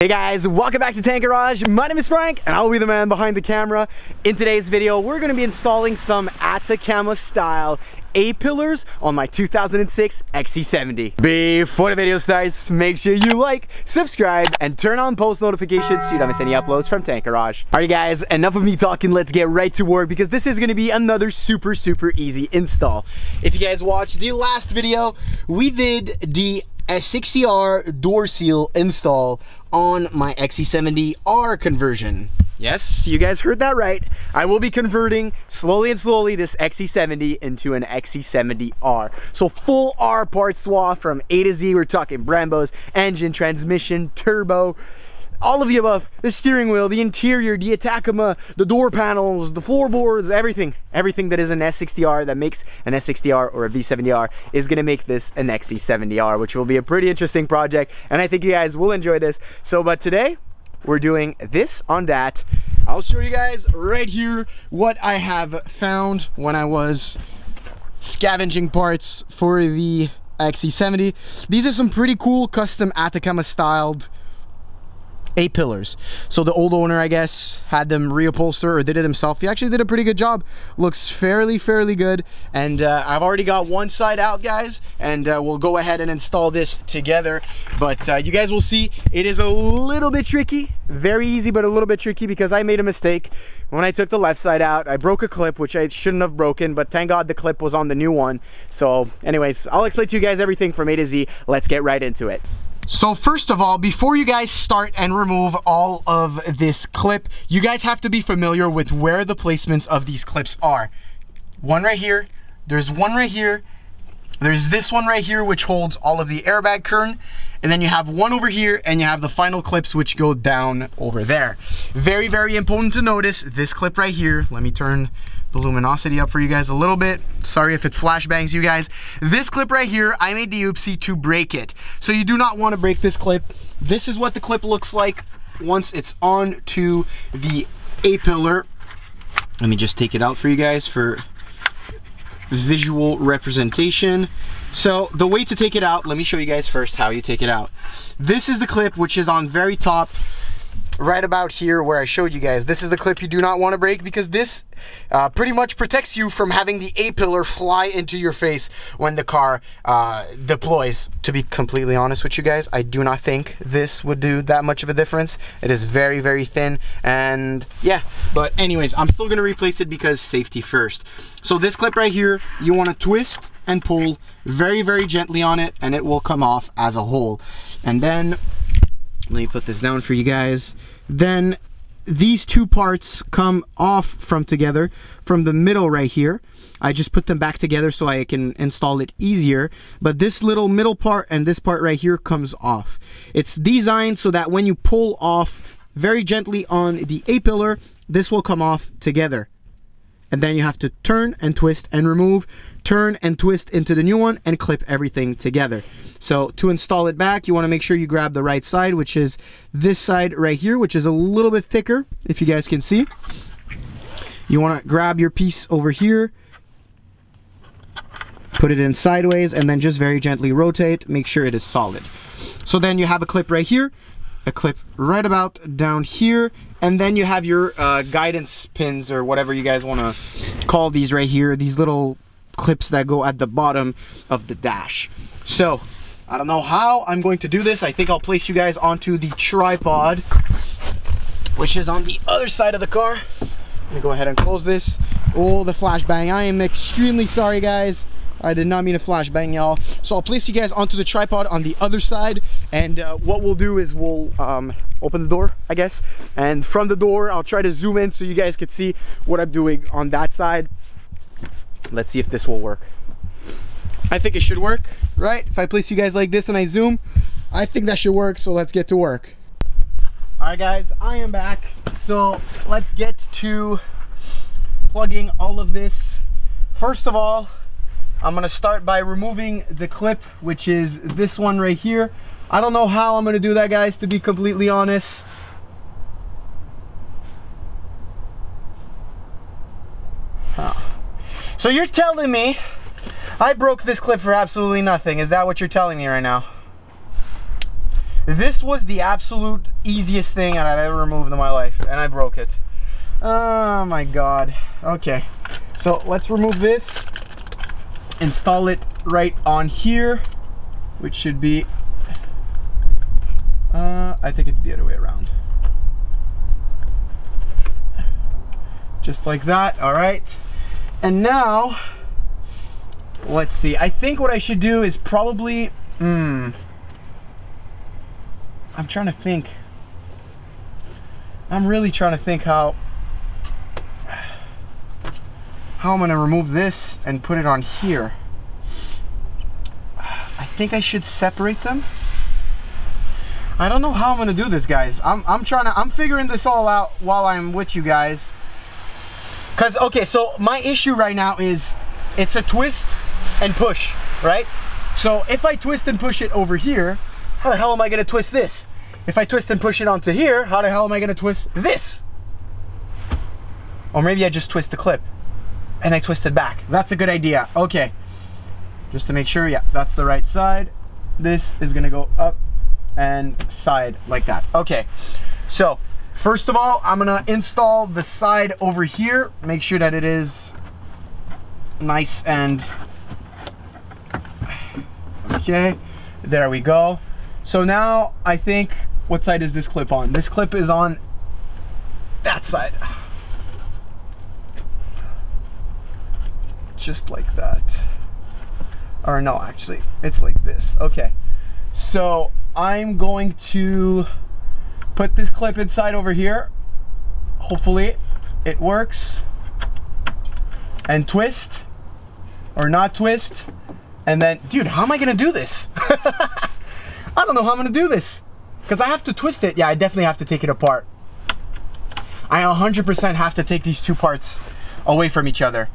Hey guys, welcome back to Tank Garage. My name is Frank and I'll be the man behind the camera. In today's video, we're going to be installing some ATACAMA style A-pillars on my 2006 XC70. Before the video starts, make sure you like, subscribe, and turn on post notifications so you don't miss any uploads from Tank Garage. Alright guys, enough of me talking, let's get right to work because this is going to be another super easy install. If you guys watched the last video, we did the XC70R door seal install on my XC70R conversion. Yes, you guys heard that right. I will be converting slowly this XC70 into an XC70R. So full R part swap from A to Z. We're talking Brembos, engine, transmission, turbo, all of the above. The steering wheel, the interior, the ATACAMA, the door panels, the floorboards, everything that is an S60R that makes an S60R or a V70R is gonna make this an XC70R, which will be a pretty interesting project, and I think you guys will enjoy this. So, but today, we're doing this on that. I'll show you guys right here what I have found when I was scavenging parts for the XC70. These are some pretty cool custom ATACAMA styled A-pillars. So the old owner, I guess, had them reupholster or did it himself. He actually did a pretty good job. Looks fairly good. And I've already got one side out, guys, and we'll go ahead and install this together. But you guys will see it is a little bit tricky. Very easy, but a little bit tricky because I made a mistake. When I took the left side out, I broke a clip, which I shouldn't have broken, but thank God the clip was on the new one. So anyways, I'll explain to you guys everything from A to Z. Let's get right into it. So first of all, before you guys start and remove all of this clip, you guys have to be familiar with where the placements of these clips are. One right here, there's one right here, there's this one right here which holds all of the airbag curtain, and then you have one over here and you have the final clips which go down over there. Very important to notice this clip right here. Let me turn the luminosity up for you guys a little bit. Sorry if it flashbangs you guys. This clip right here, I made the oopsie to break it. So you do not want to break this clip. This is what the clip looks like once it's on to the A-pillar. Let me just take it out for you guys for visual representation. So the way to take it out, let me show you guys first how you take it out. This is the clip which is on very top, right about here where I showed you guys. This is the clip you do not want to break because this pretty much protects you from having the A-pillar fly into your face when the car deploys. To be completely honest with you guys, I do not think this would do that much of a difference. It is very thin, and yeah, but anyways, I'm still gonna replace it because safety first. So this clip right here, you want to twist and pull very gently on it and it will come off as a whole. And then let me put this down for you guys. Then these two parts come off from together from the middle right here. I just put them back together so I can install it easier. But this little middle part and this part right here comes off. It's designed so that when you pull off very gently on the A-pillar, this will come off together. And then you have to turn and twist and remove, turn and twist into the new one and clip everything together. So to install it back, you want to make sure you grab the right side, which is this side right here, which is a little bit thicker, if you guys can see. You want to grab your piece over here, put it in sideways, and then just very gently rotate, make sure it is solid. So then you have a clip right here, a clip right about down here, and then you have your guidance pins or whatever you guys want to call these right here, these little clips that go at the bottom of the dash. So I don't know how I'm going to do this. I think I'll place you guys onto the tripod, which is on the other side of the car. Let me go ahead and close this. Oh, the flashbang. I am extremely sorry, guys. I did not mean to flashbang y'all. So I'll place you guys onto the tripod on the other side, and what we'll do is we'll open the door, I guess, and from the door I'll try to zoom in so you guys can see what I'm doing on that side. Let's see if this will work. I think it should work, right? If I place you guys like this and I zoom, I think that should work, so let's get to work. Alright guys, I am back. So let's get to plugging all of this. First of all, I'm gonna start by removing the clip, which is this one right here. I don't know how I'm gonna do that, guys, to be completely honest. So you're telling me I broke this clip for absolutely nothing? Is that what you're telling me right now? This was the absolute easiest thing that I've ever removed in my life, and I broke it. Oh my God. Okay, so let's remove this, install it right on here, which should be, I think it's the other way around. Just like that, all right. And now, let's see, I think what I should do is probably, I'm trying to think. I'm really trying to think how I'm gonna remove this and put it on here. I think I should separate them. I don't know how I'm gonna do this, guys. I'm figuring this all out while I'm with you guys. Cause, okay, so my issue right now is it's a twist and push, right? So if I twist and push it over here, how the hell am I gonna twist this? If I twist and push it onto here, how the hell am I gonna twist this? Or maybe I just twist the clip and I twist it back. That's a good idea. Okay, just to make sure, yeah, that's the right side. This is gonna go up and side like that. Okay, so first of all, I'm gonna install the side over here. Make sure that it is nice and, okay, there we go. So now I think, what side is this clip on? This clip is on that side. Just like that. Or no, actually, it's like this. Okay, so I'm going to put this clip inside over here. Hopefully it works. And twist, or not twist. And then, dude, how am I gonna do this? I don't know how I'm gonna do this. Because I have to twist it. Yeah, I definitely have to take it apart. I 100% have to take these two parts away from each other.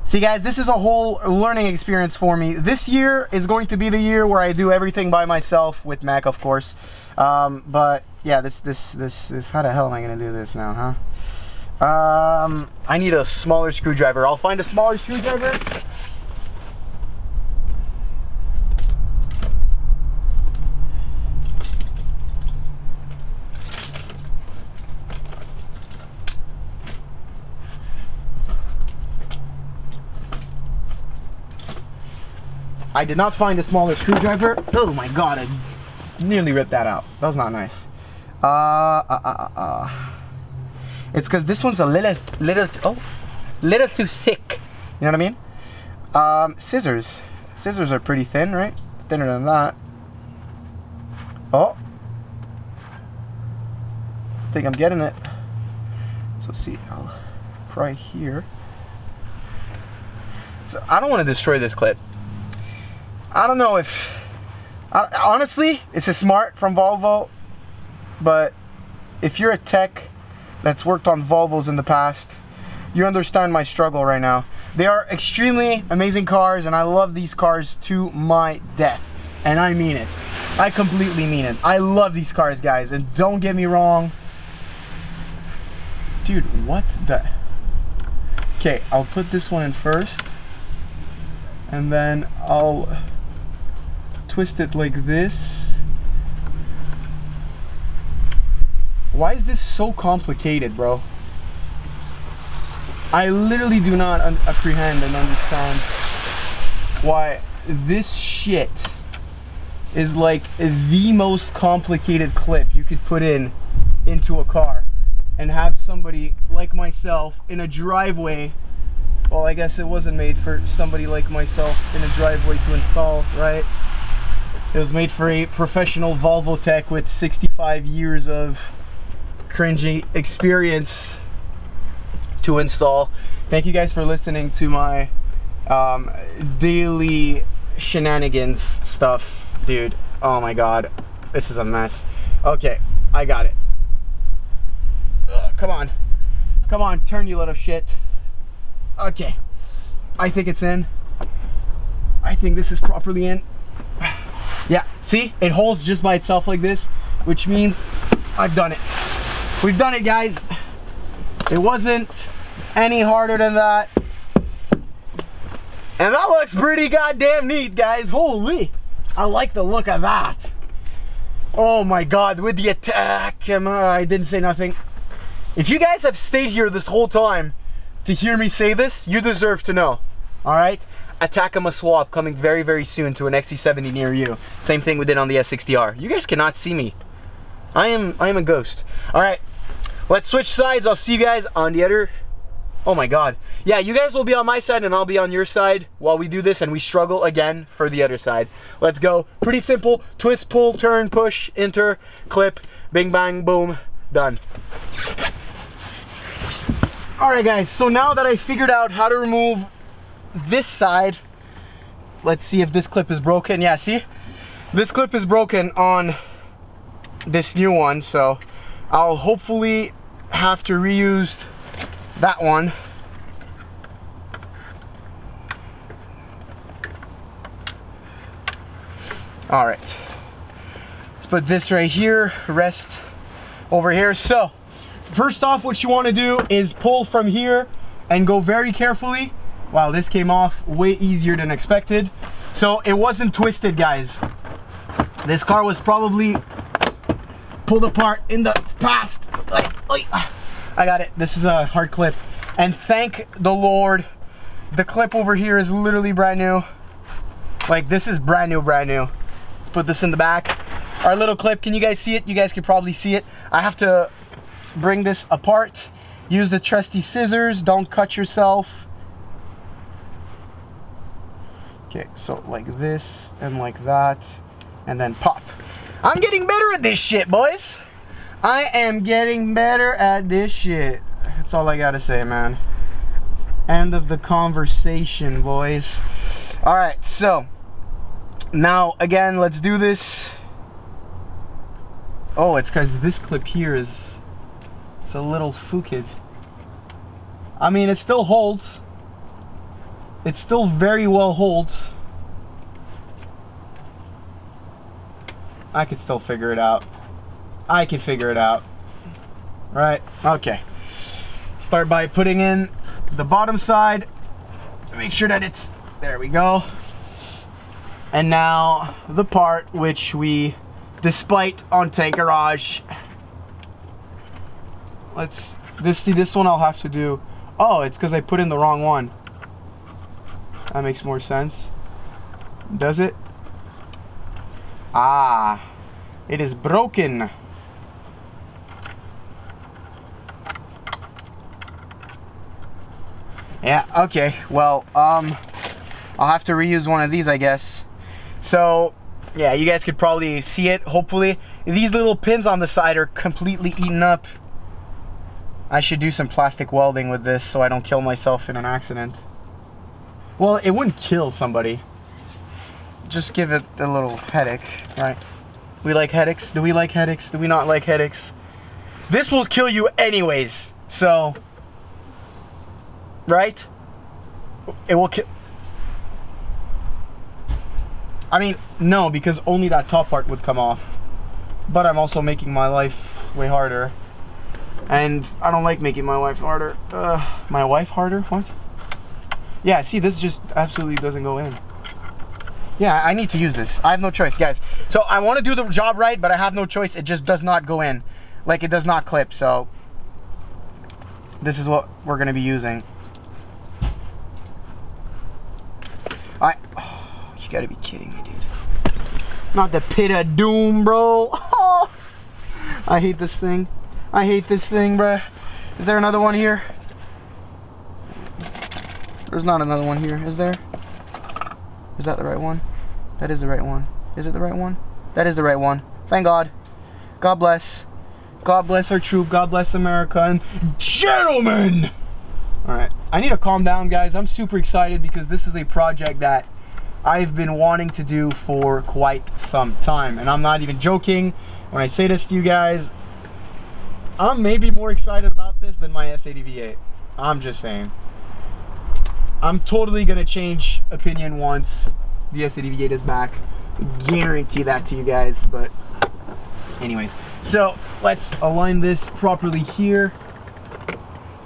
See guys, this is a whole learning experience for me. This year is going to be the year where I do everything by myself, with Mac of course. But yeah, this, how the hell am I gonna do this now, huh? I need a smaller screwdriver. I'll find a smaller screwdriver. I did not find a smaller screwdriver. Oh my God, I nearly ripped that out. That was not nice. It's because this one's a little too thick. You know what I mean? Scissors. Scissors are pretty thin, right? Thinner than that. Oh. I think I'm getting it. So see, I'll pry here. So I don't want to destroy this clip. I don't know if, honestly, it's a smart from Volvo, but if you're a tech that's worked on Volvos in the past, you understand my struggle right now. They are extremely amazing cars, and I love these cars to my death. And I mean it. I completely mean it. I love these cars, guys, and don't get me wrong. Dude, what the? Okay, I'll put this one in first, and then I'll twist it like this. Why is this so complicated, bro? I literally do not apprehend and understand why this shit is like the most complicated clip you could put into a car and have somebody like myself in a driveway. Well, I guess it wasn't made for somebody like myself in a driveway to install, right? It was made for a professional Volvo tech with 65 years of cringy experience to install. Thank you guys for listening to my daily shenanigans stuff, dude. Oh my God, this is a mess. Okay, I got it. Come on. Come on, turn, you little shit. Okay, I think it's in. I think this is properly in. Yeah, see, it holds just by itself like this, which means I've done it. We've done it, guys. It wasn't any harder than that. And that looks pretty goddamn neat, guys. Holy, I like the look of that. Oh my God, with the ATACAMA, I didn't say nothing. If you guys have stayed here this whole time to hear me say this, you deserve to know, all right? ATACAMA swap coming very, very soon to an XC70 near you. Same thing we did on the S60R. You guys cannot see me. I am a ghost. All right, let's switch sides. I'll see you guys on the other. Oh my God. Yeah, you guys will be on my side and I'll be on your side while we do this and we struggle again for the other side. Let's go. Pretty simple. Twist, pull, turn, push, enter, clip, bing, bang, boom, done. All right, guys, so now that I figured out how to remove this side, let's see if this clip is broken. Yeah, see? This clip is broken on this new one, so I'll hopefully have to reuse that one. All right, let's put this right here, rest over here. So first off, what you want to do is pull from here and go very carefully. Wow, this came off way easier than expected. So it wasn't twisted, guys. This car was probably pulled apart in the past. I got it. This is a hard clip. And thank the Lord, the clip over here is literally brand new. Like, this is brand new, brand new. Let's put this in the back. Our little clip, can you guys see it? You guys can probably see it. I have to bring this apart. Use the trusty scissors. Don't cut yourself. Okay, so like this and like that, and then pop. I'm getting better at this shit, boys. I am getting better at this shit. That's all I gotta say, man. End of the conversation, boys. All right, so now again, let's do this. Oh, it's because this clip here is, it's a little fooked. I mean, it still holds. It still very well holds. I can still figure it out. I can figure it out. Right? Okay. Start by putting in the bottom side. Make sure that it's, there we go. And now the part which we, despite on Tank Garage, let's, this one I'll have to do. Oh, it's because I put in the wrong one. That makes more sense. Does it? Ah, it is broken. Yeah, okay, well, I'll have to reuse one of these, I guess. So, yeah, you guys could probably see it, hopefully. These little pins on the side are completely eaten up. I should do some plastic welding with this so I don't kill myself in an accident. Well, it wouldn't kill somebody. Just give it a little headache, right? We like headaches? Do we like headaches? Do we not like headaches? This will kill you anyways, so... Right? It will kill... I mean, no, because only that top part would come off. But I'm also making my life way harder. And I don't like making my life harder. My wife harder? What? Yeah, see, this just absolutely doesn't go in. Yeah, I need to use this. I have no choice, guys. So I want to do the job right, but I have no choice. It just does not go in. Like, it does not clip, so this is what we're going to be using. Oh, you got to be kidding me, dude. Not the pit of doom, bro. Oh, I hate this thing. I hate this thing, bruh. Is there another one here? There's not another one here, is there? Is that the right one? That is the right one. Is it the right one? That is the right one. Thank God. God bless. God bless our troop. God bless America. And gentlemen! Alright. I need to calm down, guys. I'm super excited because this is a project that I've been wanting to do for quite some time. And I'm not even joking when I say this to you guys. I'm maybe more excited about this than my S80 V8. I'm just saying. I'm totally gonna change opinion once the S80 V8 is back. Guarantee that to you guys, but anyways. So let's align this properly here.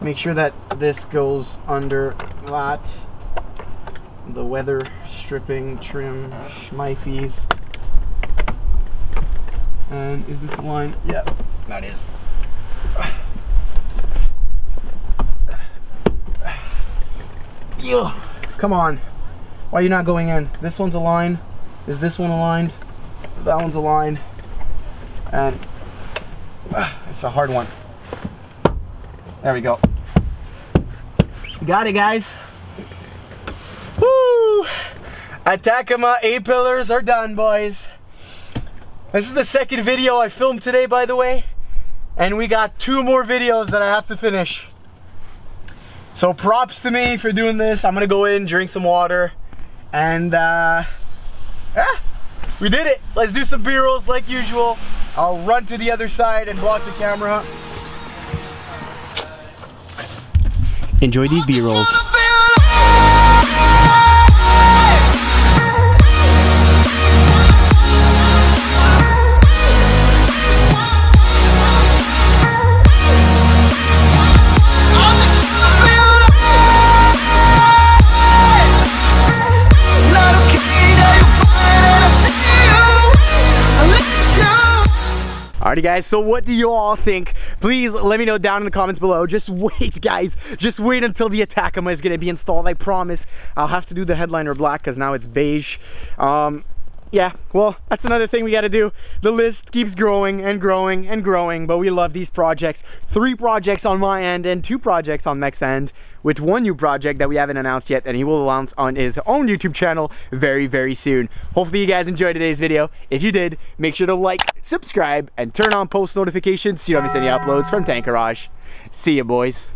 Make sure that this goes under that. The weather stripping, trim, schmeifees. And is this aligned? Yeah, that is. Come on. Why are you not going in? This one's aligned. Is this one aligned? That one's aligned. And it's a hard one. There we go. You got it, guys. Woo! ATACAMA A-pillars are done, boys. This is the second video I filmed today, by the way. And we got 2 more videos that I have to finish. So props to me for doing this. I'm gonna go in, drink some water, and we did it. Let's do some B-rolls like usual. I'll run to the other side and block the camera. Enjoy these B-rolls. Alrighty guys, so what do you all think? Please let me know down in the comments below. Just wait, guys. Just wait until the ATACAMA is gonna be installed. I promise. I'll have to do the headliner black because now it's beige. Yeah, well, that's another thing we gotta do. The list keeps growing and growing and growing, but we love these projects. 3 projects on my end and 2 projects on Mech's end, with 1 new project that we haven't announced yet, and he will announce on his own YouTube channel very, very soon. Hopefully you guys enjoyed today's video. If you did, make sure to like, subscribe, and turn on post notifications so you don't miss any uploads from Tank Garage. See ya, boys.